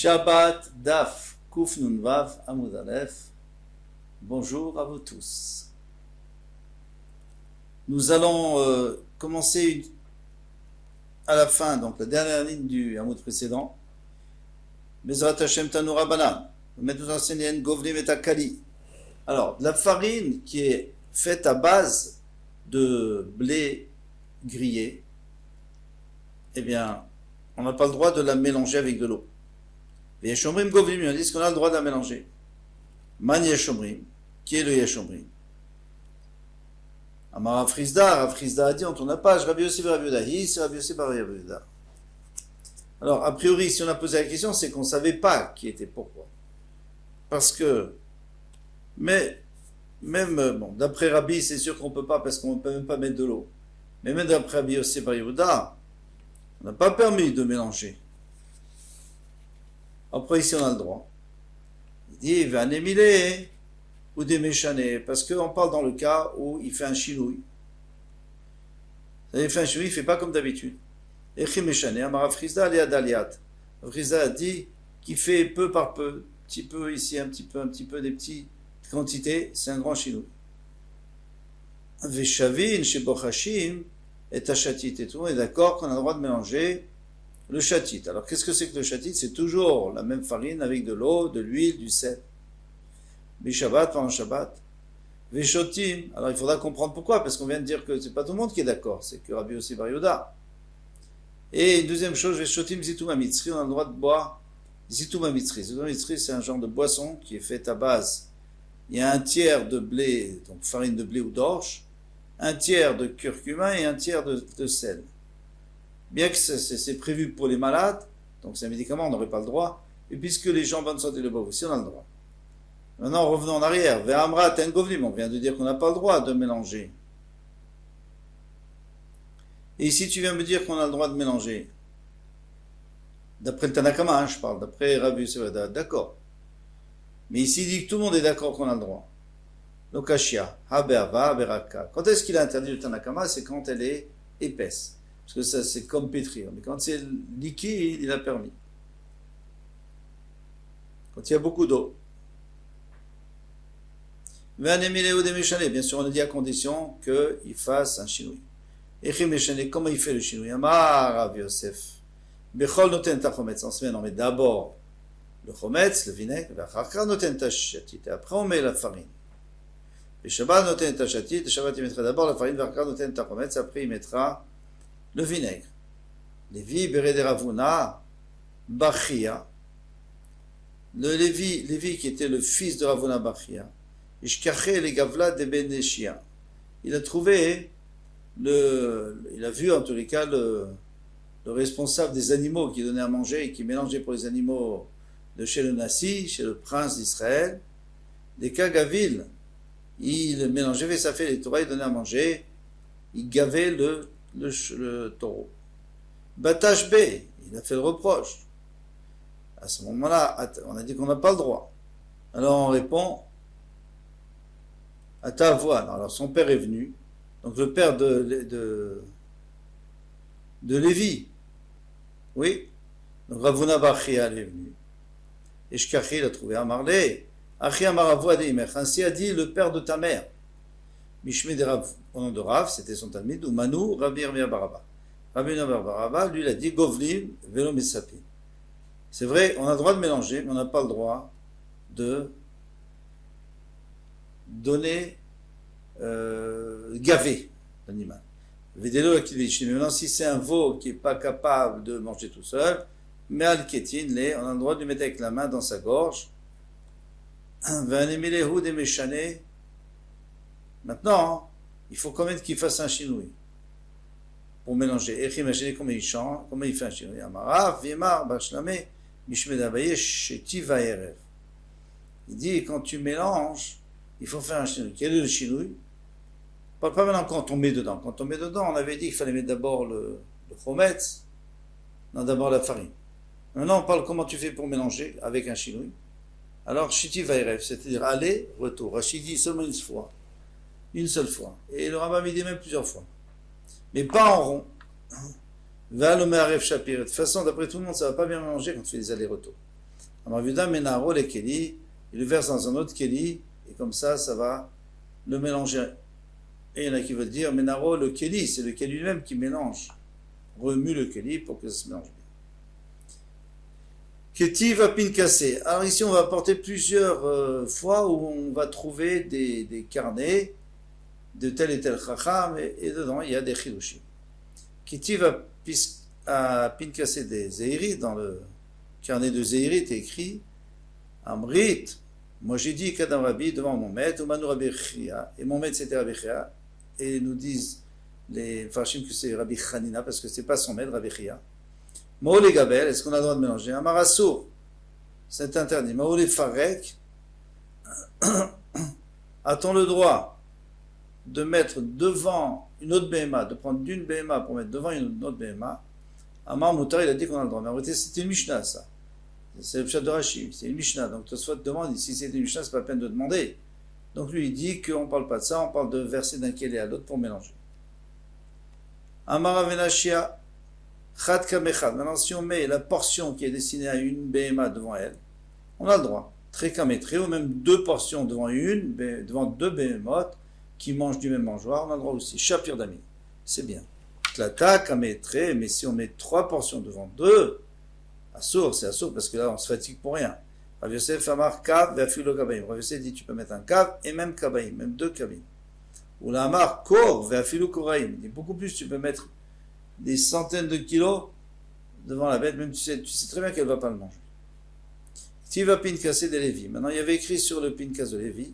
Shabbat Daf Kuf Nun Vav Amud Aleph. Bonjour à vous tous. Nous allons commencer à la fin, donc la dernière ligne du Amud précédent. Bezrat Hashem Tanura Banan. Nous enseignons Govlim et Akali. Alors, la farine qui est faite à base de blé grillé, eh bien, on n'a pas le droit de la mélanger avec de l'eau. Les Yeshomrim Govlim, ils disent qu'on a le droit de la mélanger. Man Yeshomrim, qui est le Yeshomrim? Amar Afrizda a dit, on tourne la page, Rabbi Yossi Rabbi Yehuda, c'est Rabbi Yossi Rabbi Yehuda. Alors, a priori, si on a posé la question, c'est qu'on ne savait pas qui était pourquoi. Parce que, mais, même, bon, d'après Rabbi, c'est sûr qu'on ne peut pas, parce qu'on ne peut même pas mettre de l'eau. Mais même d'après Rabbi Yossi Rabbi Yehuda, on n'a pas permis de mélanger. Après, ici, on a le droit. Il dit, il va anémiler ou des méchanés, parce qu'on parle dans le cas où il fait un chinouille. Il fait un chinouille, il ne fait pas comme d'habitude. Echi méchané, Amar Frizda ali adaliat. Frizda a dit qu'il fait peu par peu, un petit peu ici, un petit peu, des petites quantités, c'est un grand chinouille. Veshavin, shebochashim, et tachatit, et tout, on est d'accord qu'on a le droit de mélanger le chatit. Alors, qu'est-ce que c'est que le chatit? C'est toujours la même farine avec de l'eau, de l'huile, du sel. Bishabbat, pendant Shabbat. Veshotim. Alors, il faudra comprendre pourquoi, parce qu'on vient de dire que c'est pas tout le monde qui est d'accord, c'est que Rabbi Yossi Bar Yehuda. Et une deuxième chose, Veshotim Zitoum Amitzri, on a le droit de boire Zitoum Amitzri. Zitoum Amitzri, c'est un genre de boisson qui est faite à base. Il y a un tiers de blé, donc farine de blé ou d'orge, un tiers de curcuma et un tiers de sel. Bien que c'est prévu pour les malades, donc c'est un médicament, on n'aurait pas le droit, et puisque les gens en bonne santé le boivent aussi, on a le droit. Maintenant, revenons en arrière. Vers Amra Tengovlim, on vient de dire qu'on n'a pas le droit de mélanger. Et ici, tu viens me dire qu'on a le droit de mélanger. D'après le Tanakama, je parle, d'après Rabbi Yossi, d'accord. Mais ici, il dit que tout le monde est d'accord qu'on a le droit. Lokashia, Haberva, Beraka. Quand est-ce qu'il a interdit le Tanakama? C'est quand elle est épaisse. Parce que ça, c'est comme pétrir. Mais quand c'est liquide, il a permis. Quand il y a beaucoup d'eau. Bien sûr, on a dit à condition qu'il fasse un chinouille. Comment il fait le chinouille? Amar Rav Yosef. Bechol noten ta chometz. En semaine, on met d'abord le chometz, le vinaigre, et après on met la farine. Le Shabbat noten ta chatit, le Shabbat il mettra d'abord la farine, noten ta chometz, après il mettra le vinaigre. Lévi Berede Ravuna Bachia. Le Lévi qui était le fils de Ravuna Bachia. Ishkaché les Gavla de Beneshia. Il a trouvé il a vu en tous les cas le responsable des animaux qui donnait à manger et qui mélangeait pour les animaux de chez le Nassi, chez le prince d'Israël, des Kagavil. Il mélangeait, ça fait les Torah, il donnait à manger, il gavait le taureau. Batash B, il a fait le reproche. À ce moment-là, on a dit qu'on n'a pas le droit. Alors on répond à ta voix. Alors son père est venu, donc le père de Lévi, oui, donc Ravuna Bachia est venu. Et Shkachi, il a trouvé Amarlé, Achi Amaravoua Deimech, ainsi a dit le père de ta mère. Mishme de Rav, au nom de Rav, c'était son talmid, ou Manu, Rabbi Yirmiyah Baraba. Rabbi Yirmiyah Baraba, lui, il a dit Govlim, Velo Mesapi. C'est vrai, on a le droit de mélanger, mais on n'a pas le droit de donner, gaver l'animal. Vedelo Akilvichi. Mais maintenant, si c'est un veau qui n'est pas capable de manger tout seul, mais al-kétine, on a le droit de lui mettre avec la main dans sa gorge. Maintenant, il faut quand même qu'il fasse un chinouille pour mélanger. Et imaginez comment il chante, comment il fait un chinouille. Il dit, quand tu mélanges, il faut faire un chinouille. Quel est le chinouille? Pas maintenant quand on met dedans. Quand on met dedans, on avait dit qu'il fallait mettre d'abord le chometz, non, d'abord la farine. Maintenant, on parle comment tu fais pour mélanger avec un chinouille. Alors, Shiti Vaïrev, c'est-à-dire aller, retour. Rachid dit seulement une seule fois. Et le Rambam dit même plusieurs fois. Mais pas en rond. Va le Me'arev Shapir. De toute façon, d'après tout le monde, ça ne va pas bien mélanger quand tu fais des allers-retours. Amaravuda menaro le keli, il le verse dans un autre keli, et comme ça va le mélanger. Et il y en a qui veulent dire menaro le keli, c'est le keli lui-même qui mélange, remue le keli pour que ça se mélange bien. Ketiva pinkase. Alors ici on va apporter plusieurs fois où on va trouver des carnets de tel et tel chacham, et dedans il y a des chidushim. Ketiva pinkase des Zeiri, dans le carnet de Zeiri est écrit Amrit, moi j'ai dit Kadam Rabbi devant mon maître, Umanu Rabbi Chia, et mon maître c'était Rabbi Chia, et nous disent les Farshim que c'est Rabbi Chanina, parce que c'est pas son maître, Rabbi Chia. Maole Gabel, est-ce qu'on a le droit de mélanger? Amarasso, c'est interdit. Maole Farek, a-t-on le droit de mettre devant une autre BMA, de prendre d'une BMA pour mettre devant une autre BMA? Amar Moutar, il a dit qu'on a le droit. Mais en réalité, c'était une Mishnah, ça. C'est le pshat de Rashi, c'est une Mishnah. Donc Tosfot demande, si c'est une Mishnah, c'est pas la peine de demander. Donc lui, il dit qu'on ne parle pas de ça, on parle de verser d'un kélé à l'autre pour mélanger. Amar Avenashia, Chad Kamechad. Maintenant, si on met la portion qui est destinée à une BMA devant elle, on a le droit. Très kamétré, ou même deux portions devant deux BMOT qui mangent du même mangeoire, on a le droit aussi. Shapir d'ami, c'est bien. Tlata kamétré, mais si on met trois portions devant deux, assour, c'est assour parce que là on se fatigue pour rien. Rav Yosef Amar Kav ve'afilo kabaim. Rav Yosef dit tu peux mettre un Kav et même kabaim, même deux kabim. Ou la Amar Kor ve'afilo koraim. Il dit beaucoup plus, tu peux mettre des centaines de kilos devant la bête, même tu sais très bien qu'elle ne va pas le manger. Tiva Pinkasé de Lévi. Maintenant, il y avait écrit sur le Pinkas de Lévi,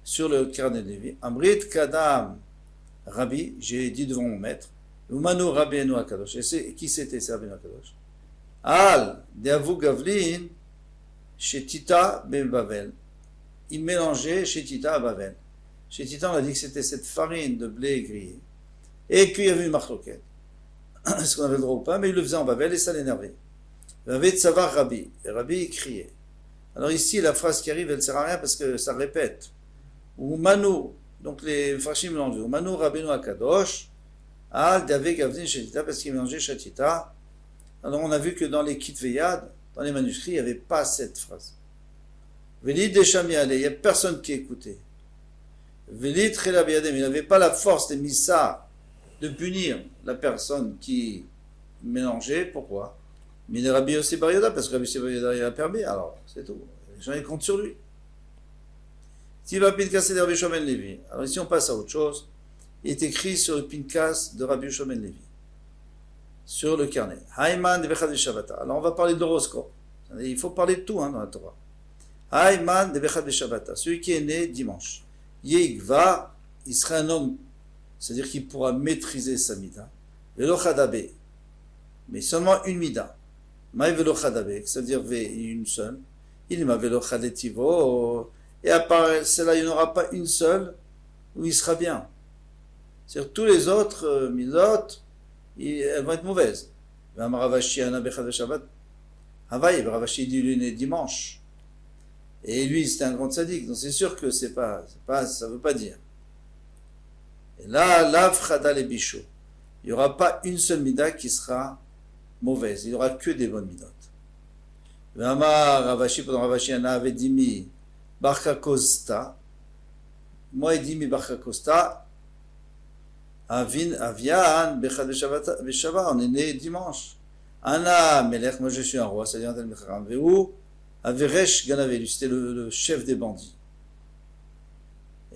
sur le carnet de Lévi, Amrit Kadam Rabbi, j'ai dit devant mon maître, Umanu Rabbeinu Akadosh. Et qui c'était, c'est Rabbeinu Akadosh? Al Deavu Gavlin, chez Tita Ben Bavel. Il mélangeait chez Tita à Bavel. Chez Tita, on a dit que c'était cette farine de blé grillé. Et qu'il y avait une marloquette. Est-ce qu'on avait le droit ou pas? Mais il le faisait en Bavel et ça l'énervait. Il avait Tsavar Rabbi. Et Rabbi criait. Alors ici, la phrase qui arrive, elle ne sert à rien parce que ça répète. Ou Manu, donc les Farshim l'ont dit. Ou Manu Rabbeinu Akadosh, Al Davek Avdin Shetita, parce qu'il mélangeait Shetita. Alors on a vu que dans les Kitveyad, dans les manuscrits, il n'y avait pas cette phrase. Velid Deshami Ale, il n'y a personne qui écoutait. Velid Chelabiadem, il n'avait pas la force des Missa de punir la personne qui mélangeait. Pourquoi? Mais il est Rabbi Yossi Bar Yoda, parce que Rabbi Yossi Bar Yoda il a permis, alors c'est tout. Les gens ils comptent sur lui. Tiva Pinkas de Rabbi Shomen Levi. Alors ici on passe à autre chose. Il est écrit sur le Pinkas de Rabbi Shomen Levi, sur le carnet. Hayman de Bechad Shavata. Alors on va parler de l'horoscope. Il faut parler de tout dans la Torah. Hayman de Bechad Shavata. Celui qui est né dimanche. Yegva, il sera un homme, c'est-à-dire qu'il pourra maîtriser sa mida. Velo Chadabe, mais seulement une mida. Maï Velo Chadabe, c'est-à-dire une seule. Il m'a Velo Chadetivo, et à part celle-là, il n'y en aura pas une seule où il sera bien. C'est-à-dire tous les autres midot, elles vont être mauvaises. Ravashi Ana Bechad Shabbat. Havaï, Ravashi dit lui né dimanche. Et lui, c'était un grand tzaddik, donc c'est sûr que ça veut pas dire. Et là, l'Afrada les bichot. Il n'y aura pas une seule mida qui sera mauvaise. Il n'y aura que des bonnes midot. Vama Ravashi, pendant Ravashi, Ana avait dit mi Barka Kosta. Moi, il dit mi Barka Kosta. Avian, Bechad Beshavat, on est né dimanche. Ana Melech, moi je suis un roi, c'est-à-dire un Mecharam. Vehu, Averesh Ganavelu, c'était le chef des bandits.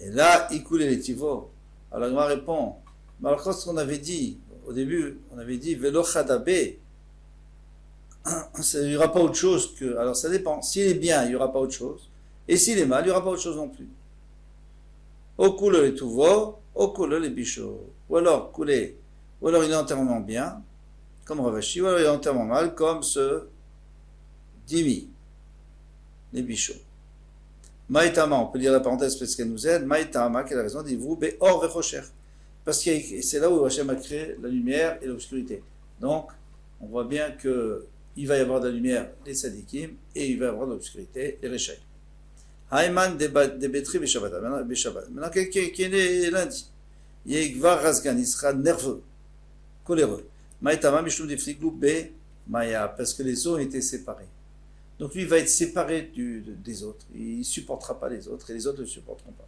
Et là, il coulait les tivos. Alors, il répond, mais alors, ce qu'on avait dit, au début, on avait dit, Velo Chadabe, il n'y aura pas autre chose que. Alors, ça dépend. S'il est bien, il n'y aura pas autre chose. Et s'il est mal, il n'y aura pas autre chose non plus. Au coule les tivos, au coule les bichots. Ou alors, couler. Ou alors, il est entièrement bien, comme Ravashi, ou alors, il est entièrement mal, comme ce Dimi. Les bichots. Maïtama, on peut dire la parenthèse parce qu'elle nous aide. Maïtama, quelle raison, dit-vous, Be'or vechocher. Parce que c'est là où Hachem a créé la lumière et l'obscurité. Donc, on voit bien qu'il va y avoir de la lumière, les sadikim, et il va y avoir de l'obscurité, les réchaïs. Haïman de Betri Beshabbat. Maintenant, quelqu'un qui est né lundi, Yegvar Razgan, il sera nerveux, coléreux. Maïtama, Mishloum Defliglou, Be Maya, parce que les eaux ont été séparées. Donc lui, il va être séparé des autres. Il ne supportera pas les autres et les autres ne le supporteront pas.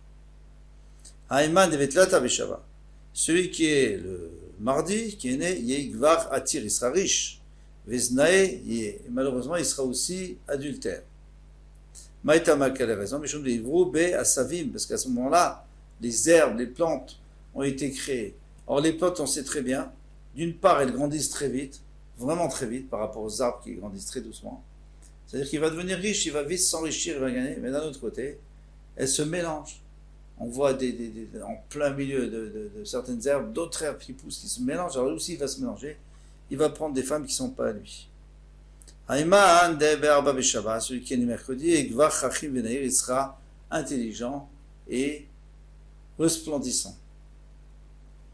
Haïman devetlata beshava. Celui qui est le mardi, qui est né, Yegvar Atir, il sera riche. Veznae, malheureusement, il sera aussi adultère. Maïtama, quelle est la raison? Mishum de Ivru be Asavim, parce qu'à ce moment-là, les herbes, les plantes ont été créées. Or, les plantes, on sait très bien, d'une part, elles grandissent très vite, vraiment très vite, par rapport aux arbres qui grandissent très doucement. C'est-à-dire qu'il va devenir riche, il va vite s'enrichir, il va gagner, mais d'un autre côté, elles se mélangent. On voit en plein milieu de certaines herbes, d'autres herbes qui poussent, qui se mélangent. Alors lui aussi, il va se mélanger. Il va prendre des femmes qui ne sont pas à lui. Celui qui est le mercredi, il sera intelligent et resplendissant.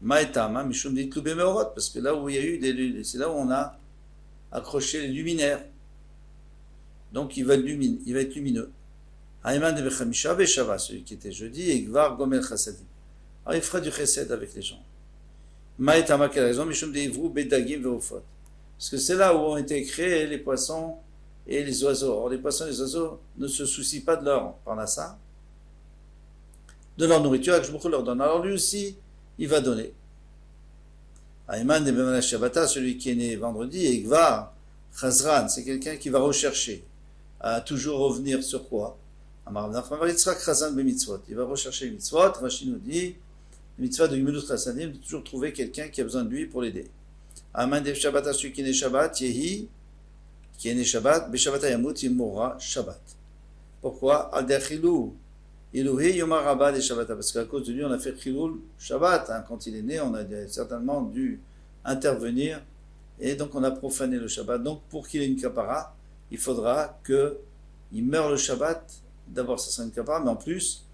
Parce que là où il y a eu c'est là où on a accroché les luminaires. Donc il va être lumineux. Celui qui était jeudi, et Gvar Gomel Chassadim. Alors il fera du chesed avec les gens. Maïtama, quelle raison? Mishum deivru bedagim veofot. Parce que c'est là où ont été créés les poissons et les oiseaux. Or les poissons et les oiseaux ne se soucient pas de leur parnassa, de leur nourriture, que je leur donne. Alors lui aussi, il va donner. Aïman de Bemana Shabbat, celui qui est né vendredi, et Gvar Chazran, c'est quelqu'un qui va rechercher à toujours revenir sur quoi? Il va rechercher les mitzvot. Rashi nous dit, les mitzvot de Gemilut Chassadim, de toujours trouver quelqu'un qui a besoin de lui pour l'aider. Aman de Shabbat, celui qui est né Shabbat, Yehi, qui est né Shabbat, Beshabbat Yamut, il mourra Shabbat. Pourquoi? Al Dechilou, Ilouhi Yomar Rabba de Shabbat, parce qu'à cause de lui, on a fait Chilul Shabbat. Quand il est né, on a certainement dû intervenir, et donc on a profané le Shabbat. Donc pour qu'il ait une kapara, il faudra qu'il meure le Shabbat. D'abord, ça sera une kapara, mais en plus,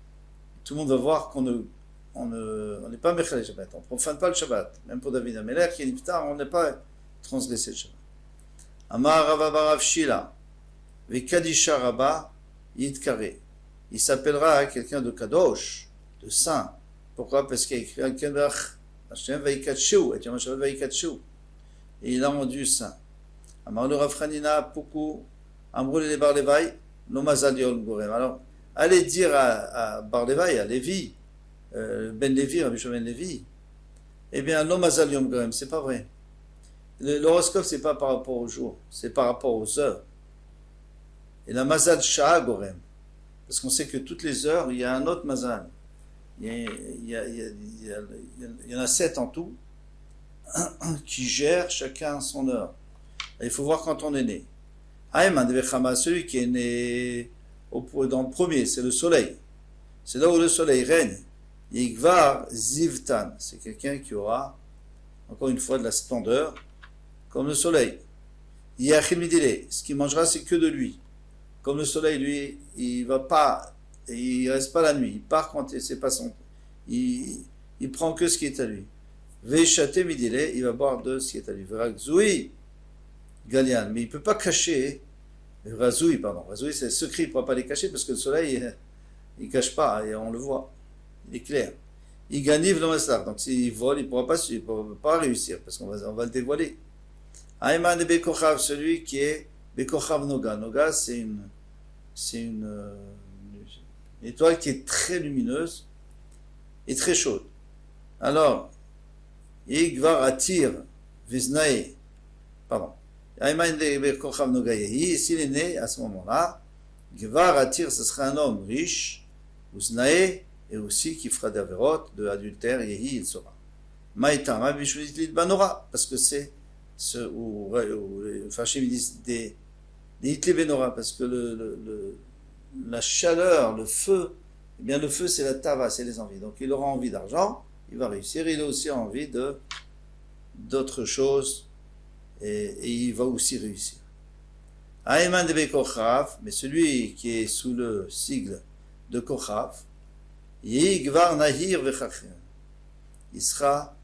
tout le monde va voir qu'on n'est pas Mechal le Shabbat, on ne profane pas le Shabbat. Même pour David Améler, qui est Niftar, on n'est pas transgressé le Shabbat. Amar Rava Barav Shila, Vekadisha Rabba Yidkare. Il s'appellera quelqu'un de Kadosh, de saint. Pourquoi? Parce qu'il a écrit Al-Kenbach, Hashem Vaikatshou, et Yom Shabbat Vaikatshou. Et il a rendu saint. Amar le Rafranina, Poukou, Amroul et Bar Levaï, Nomazal Yol Gorem. Alors, allez dire à Bar Levaï, à Lévi, Ben Lévi, Rabbi Shimon Ben Lévi, eh bien, Nomazal Yom Gorem, c'est pas vrai. L'horoscope, c'est pas par rapport au jour, c'est par rapport aux heures. Et la Mazal Shah Gorem, parce qu'on sait que toutes les heures, il y a un autre Mazal. Il y en a 7 en tout, qui gèrent chacun son heure. Et il faut voir quand on est né. Aïman de Bechama, celui qui est né dans le premier, c'est le soleil. C'est là où le soleil règne. Yigvar Zivtan, c'est quelqu'un qui aura, encore une fois, de la splendeur, comme le soleil. Yachil Midile, ce qu'il mangera, c'est que de lui. Comme le soleil, lui, il va pas, il reste pas la nuit. Il part quand c'est pas son. Il prend que ce qui est à lui. Veshate Midile, il va boire de ce qui est à lui. Verakzoui Galian, mais il ne peut pas cacher. Razoui, c'est le secret, il ne pourra pas les cacher parce que le soleil, il ne cache pas et on le voit. Il est clair. Il gagne le maslach, donc s'il vole, il ne pourra pas réussir parce qu'on va le dévoiler. Aïman de Bekochav, celui qui est Bekochav Noga. Noga, c'est une étoile qui est très lumineuse et très chaude. Alors, Yigvar Atir Viznae, pardon. S'il est né à ce moment-là, Gvar Atir, ce sera un homme riche, Uznae, et aussi qui fera d'Averot, de adultère, Yehi, il sera. Maïtama, Banora, parce que c'est ce où Fachim disent des Hitler Benora, parce que la chaleur, le feu, eh bien le feu c'est la tava, c'est les envies. Donc il aura envie d'argent, il va réussir, il a aussi envie d'autres choses. Et il va aussi réussir. Aïman de Bekochav, mais celui qui est sous le sigle de Kochav, Yigvar Nahir Vechachim. Il sera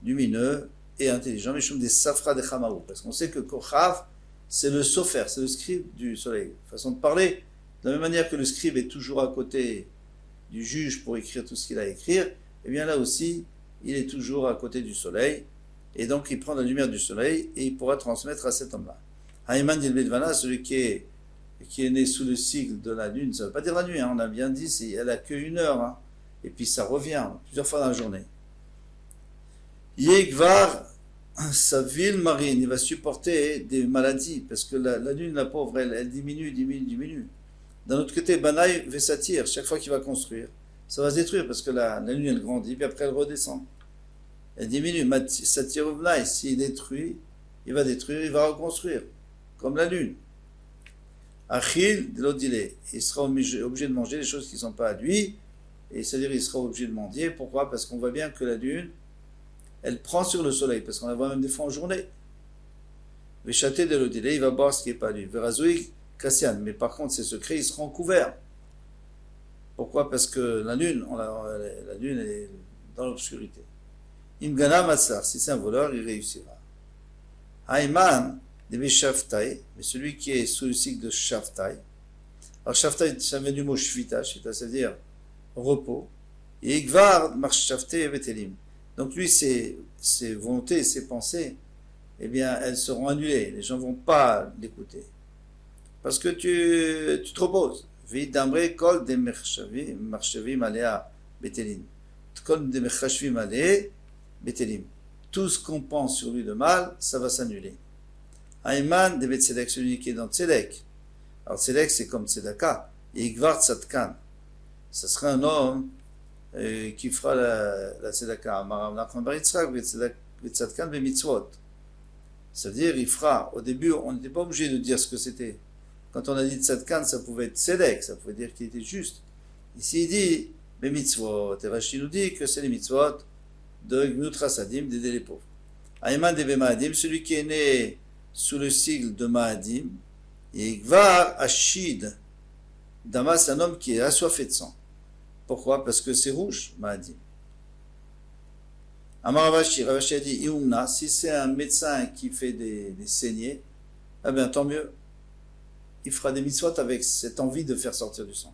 lumineux et intelligent, mais des Safra de Chamaou, parce qu'on sait que Kochav, c'est le sofer, c'est le scribe du soleil. Façon de parler, de la même manière que le scribe est toujours à côté du juge pour écrire tout ce qu'il a à écrire, et bien là aussi, il est toujours à côté du soleil. Et donc il prend la lumière du soleil et il pourra transmettre à cet homme-là. Haïman d'Ilbedvana, celui qui est et qui est né sous le sigle de la lune, ça ne veut pas dire la nuit, on a bien dit, elle a que 1 heure, et puis ça revient plusieurs fois dans la journée. Yegvar, sa ville marine, il va supporter des maladies, parce que la lune, la pauvre, elle diminue. D'un autre côté, Banaï Vesatir, chaque fois qu'il va construire, ça va se détruire, parce que la lune, elle grandit, puis après elle redescend. Elle diminue. Satir Bnaï, s'il détruit, il va détruire, il va reconstruire, comme la lune. Achil, de l'autre il sera obligé de manger les choses qui ne sont pas à lui, et c'est-à-dire il sera obligé de mendier. Pourquoi? Parce qu'on voit bien que la lune, elle prend sur le soleil, parce qu'on la voit même des fois en journée. Véchaté de l'autre il va boire ce qui n'est pas à lui. Verazouik, Kassian, mais par contre ses secrets, ils seront couverts. Pourquoi? Parce que la lune est dans l'obscurité. Imgana Matzlar, si c'est un voleur, il réussira. Haïman, de Shaftai, mais celui qui est sous le cycle de Shaftai. Alors Shaftai, ça vient du mot Shvita, Shvita, c'est-à-dire repos. Et Igvar, marche Shaftai et Vetelim. Donc lui, ses volontés, ses pensées, eh bien, elles seront annulées. Les gens ne vont pas l'écouter. Parce que tu te reposes. Vidamre kol de marchavim alea betelim. Kol de marchavim alea betelim. Tout ce qu'on pense sur lui de mal, ça va s'annuler. Aïman de Tzedek, celui qui est dans Tzedek. Alors Tzedek, c'est comme Tzedaka. Et Igvar Tzadkan. Ce sera un homme qui fera la Tzedaka. Amarav Nachman bar Yitzchak Tzadkan be mitzvot. C'est-à-dire, il fera. Au début, on n'était pas obligé de dire ce que c'était. Quand on a dit Tzadkan, ça pouvait être Tzedek, ça pouvait dire qu'il était juste. Ici, il dit be mitzvot. Et Rashi nous dit que c'est les mitzvot de Gmut Rasadim, d'aider les pauvres. Aïman de Maadim, celui qui est né sous le sigle de Maadim, et Gvar Ashid. Damas, c'est un homme qui est assoiffé de sang. Pourquoi? Parce que c'est rouge, Maadim. Amar Ravashi a dit Iumna, si c'est un médecin qui fait des saignées, eh bien tant mieux. Il fera des mitzvot avec cette envie de faire sortir du sang.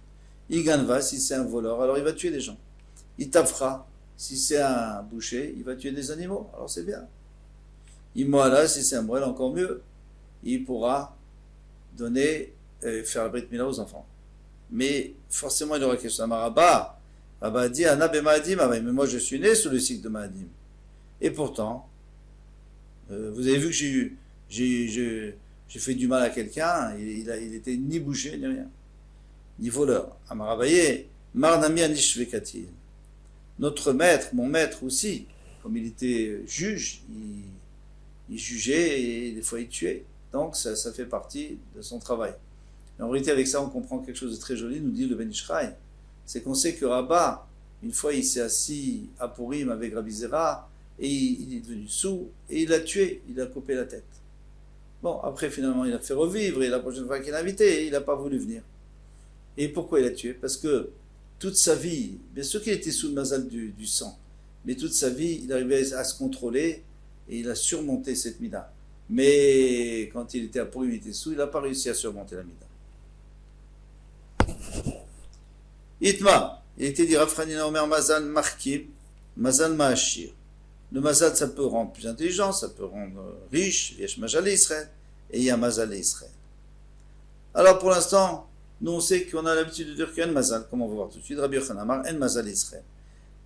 Iganva, si c'est un voleur, alors il va tuer des gens. Itafra, si c'est un boucher, il va tuer des animaux, alors c'est bien. Imoala, si c'est un moelle, encore mieux. Il pourra donner, faire la brit mila aux enfants. Mais forcément, il aura quelque chose. Rabba a dit Anna Maadim, mais moi je suis né sous le cycle de Maadim. Et pourtant, vous avez vu que j'ai fait du mal à quelqu'un, il était ni boucher, ni rien, ni voleur. Amarabaye, Marnami Anishvekatil. Notre maître, mon maître aussi, comme il était juge, il jugeait et des fois il tuait. Donc ça fait partie de son travail. Et en réalité, avec ça, on comprend quelque chose de très joli, nous dit le Ben Ishraï. C'est qu'on sait que Rabat, une fois, il s'est assis à Purim avec Rabbi Zera, et il est devenu sourd, et il l'a tué, il a coupé la tête. Bon, après, finalement, il a fait revivre, et la prochaine fois qu'il l'a invité, il n'a pas voulu venir. Et pourquoi il l'a tué? Parce que toute sa vie, bien sûr qu'il était sous le mazal du sang, mais toute sa vie, il arrivait à se contrôler, et il a surmonté cette mida. Mais quand il était à Purim, il était sourd, il n'a pas réussi à surmonter la mida. Itma, il était dit Rafranina Omer Mazal Markim, Mazal Maashir. Le Mazal, ça peut rendre plus intelligent, ça peut rendre riche, Yesh Majal Israël, et il y a Mazal Israël. Alors pour l'instant, nous on sait qu'on a l'habitude de dire qu'il y a un Mazal, comme on va voir tout de suite, Rabbi Yochanan Amar, un Mazal Israël.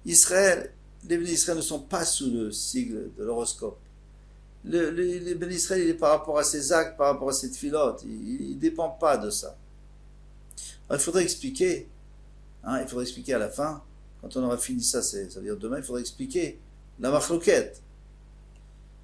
Israël, les bénis Israël ne sont pas sous le sigle de l'horoscope. Les bénis Israël, il est par rapport à ses actes, par rapport à ses filotes, il ne dépend pas de ça. Alors, il faudrait expliquer à la fin, quand on aura fini ça, ça veut dire demain, il faudrait expliquer la machloquette.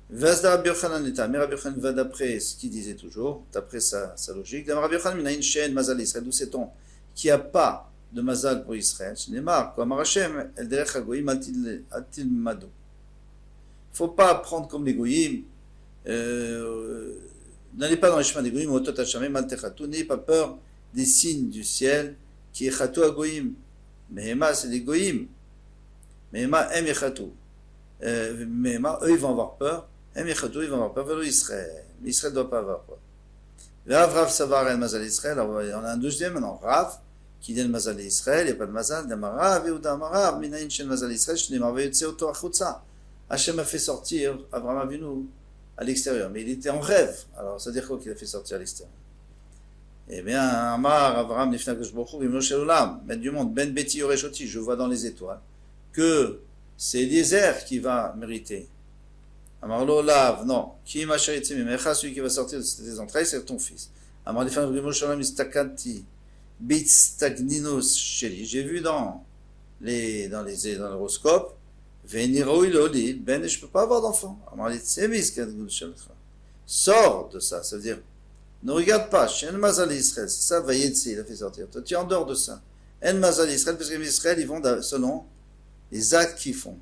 Vazda Rabbi Yochanan est mais Rabbi Yochanan va d'après ce qu'il disait toujours, d'après sa logique. Rabbi Yochanan minayin she'en mazal Israël, d'où sait-on qu'il n'y a pas de mazal pour Israël. Ce n'est marre, comme Hashem, el derech hagoyim atil mado. Il ne faut pas prendre comme les goyim. N'allez pas dans les chemins des goyim, otot hachamim mal techatu, n'ayez pas peur des signes du ciel qui est chatou à goyim. Mehema, c'est les goyim. Mehema, em yechatou. Mehema, eux, ils vont avoir peur. Em yechatou, ils vont avoir peur. Vers Israël. Israël ne doit pas avoir peur. Rav Savar el Mazal Israël. On a un deuxième maintenant. Rav, qui dit le Mazal Israël. Il n'y a pas de Mazal. Damarav, Yehuda Amarav, Minayin Shen Mazal Israël. Shneimar veyotse oto achutza. Hachem a fait sortir Abraham, a vu Avraham, Avinu à l'extérieur. Mais il était en rêve. Alors, ça veut dire quoi qu'il a fait sortir à l'extérieur? Il était en rêve. Alors, ça veut dire qu'il a fait sortir à l'extérieur. Il était en rêve. Alors, ça veut dire quoi qu'il a fait sortir à l'extérieur? Il était en rêve. Alors, ça veut dire qu'il a fait sortir à l'extérieur. Mais il était en rêve. Alors, ça veut dire quoi qu'il a fait sortir à l'extérieur? Eh bien, Amar, Avram, Nifna Kashbochou, Moshe Olam, maître du monde, Ben Beti Yoreshoti, je vois dans les étoiles, que c'est Eliezer qui va mériter. Amar Lo Lav, non. Qui m'a charité, mais celui qui va sortir de tes entrailles, c'est ton fils. Amar Nifna Moshe Olam, Istakanti, Bitstagninos Sheli. J'ai vu dans l'horoscope, Veniro Iloli, Ben, et je ne peux pas avoir d'enfant. Amar Litsemis, Kadgul Shalcha. Sors de ça, ça veut dire, ne regarde pas, En Mazal Israël, c'est ça, Vayetzi, il a fait sortir. Toi, tu es en dehors de ça. En Mazal Israël, parce que les Israël, ils vont selon les actes qu'ils font.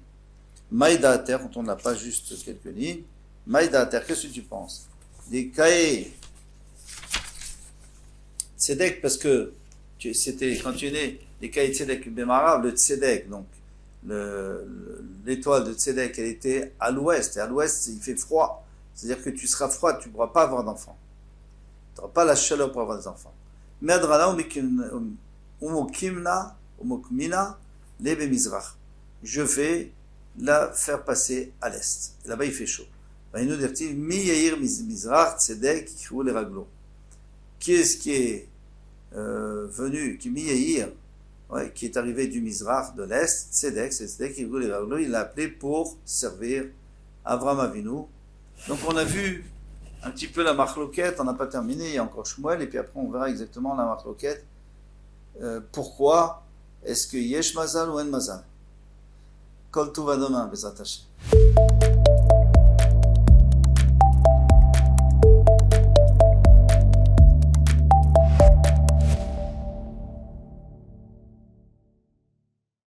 Maïda à terre, quand on n'a pas juste quelques lignes, Maïda à terre, qu'est-ce que tu penses? Les cahiers, Tzedek, parce que c'était quand tu es né, les cahiers Tzedek Bemarav, le Tzedek, donc l'étoile de Tzedek, elle était à l'ouest, et à l'ouest, il fait froid. C'est-à-dire que tu seras froid, tu ne pourras pas avoir d'enfants. Tu n'auras pas la chaleur pour avoir des enfants. Je vais la faire passer à l'est. Et là-bas, il fait chaud. Qui est-ce qui est venu, qui est arrivé du Mizrach, de l'est? Tzedek, c'est Tzedek, il l'a appelé pour servir Avram Avinu. Donc on a vu un petit peu la marloquette, on n'a pas terminé, il y a encore Shmuel, et puis après on verra exactement la marloquette. Pourquoi est-ce que Yesh Mazal ou En Mazal? Kol Tuv demain, Bezrat Hashem.